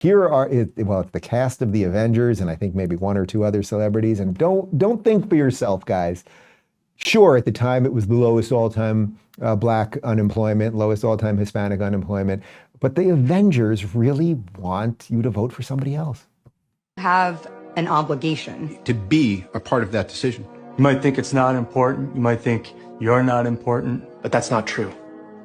Here are, it's the cast of the Avengers and I think maybe one or two other celebrities. And don't think for yourself, guys. Sure, at the time it was the lowest all-time Black unemployment, lowest all-time Hispanic unemployment. But the Avengers really want you to vote for somebody else. Have an obligation to be a part of that decision. You might think it's not important. You might think you're not important. But that's not true.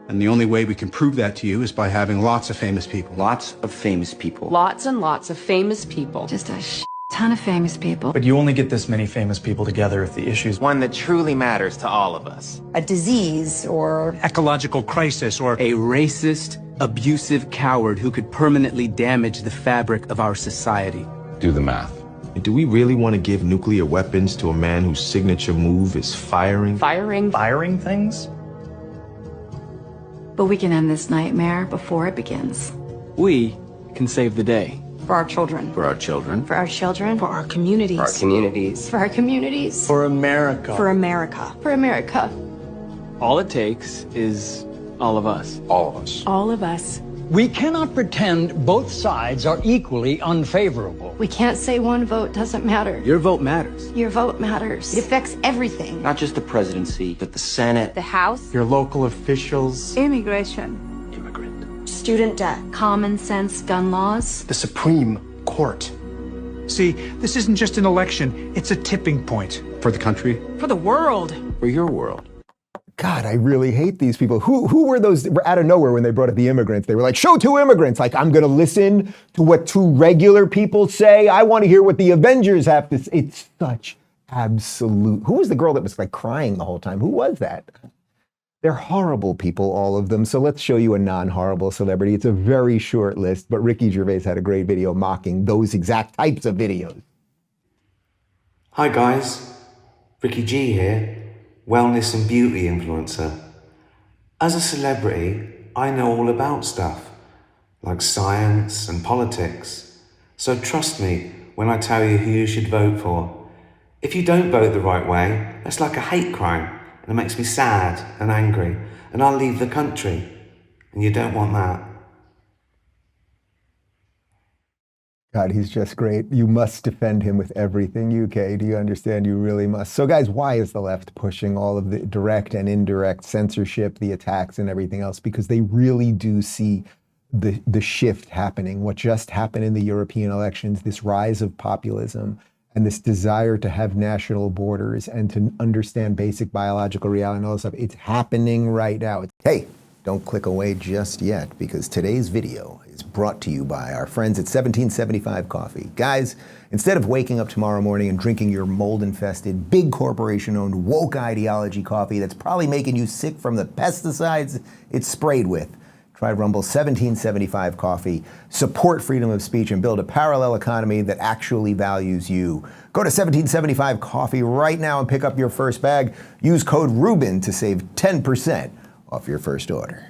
And the only way we can prove that to you is by having lots of famous people. Lots of famous people. Lots and lots of famous people. Just a ton of famous people. But you only get this many famous people together if the issue's one that truly matters to all of us. a disease or ecological crisis or a racist, abusive coward who could permanently damage the fabric of our society. Do the math. Do we really want to give nuclear weapons to a man whose signature move is firing? Firing things? But we can end this nightmare before it begins. We can save the day. for our children. For our children. For our children. For our communities. For our communities. For our communities. For America. For America. For America. All it takes is all of us. All of us. All of us. We cannot pretend both sides are equally unfavorable. We can't say one vote doesn't matter. Your vote matters. Your vote matters. It affects everything. Not just the presidency, but the Senate. The House. Your local officials. Immigration. Immigrant. Student debt. Common sense gun laws. The Supreme Court. See, this isn't just an election, it's a tipping point. For the country. For the world. For your world. God, I really hate these people. Who were those out of nowhere when they brought up the immigrants? They were like, show two immigrants. Like, I'm going to listen to what two regular people say. I want to hear what the Avengers have to say. It's such absolute. Who was the girl that was like crying the whole time? Who was that? They're horrible people, all of them. So let's show you a non-horrible celebrity. It's a very short list, but Ricky Gervais had a great video mocking those exact types of videos. Hi guys, Ricky G here. Wellness and beauty influencer. As a celebrity, I know all about stuff, like science and politics. So trust me when I tell you who you should vote for. If you don't vote the right way, that's like a hate crime, and it makes me sad and angry, and I'll leave the country. And you don't want that. God, he's just great. You must defend him with everything, UK. Do you understand? You really must. So guys, why is the left pushing all of the direct and indirect censorship, the attacks and everything else? Because they really do see the shift happening, what just happened in the European elections, this rise of populism and this desire to have national borders and to understand basic biological reality and all this stuff. It's happening right now. Hey, don't click away just yet, because today's video is brought to you by our friends at 1775 Coffee. Guys, instead of waking up tomorrow morning and drinking your mold-infested, big corporation-owned, woke ideology coffee that's probably making you sick from the pesticides it's sprayed with, try Rumble 1775 Coffee. Support freedom of speech and build a parallel economy that actually values you. Go to 1775 Coffee right now and pick up your first bag. Use code Rubin to save 10% off your first order.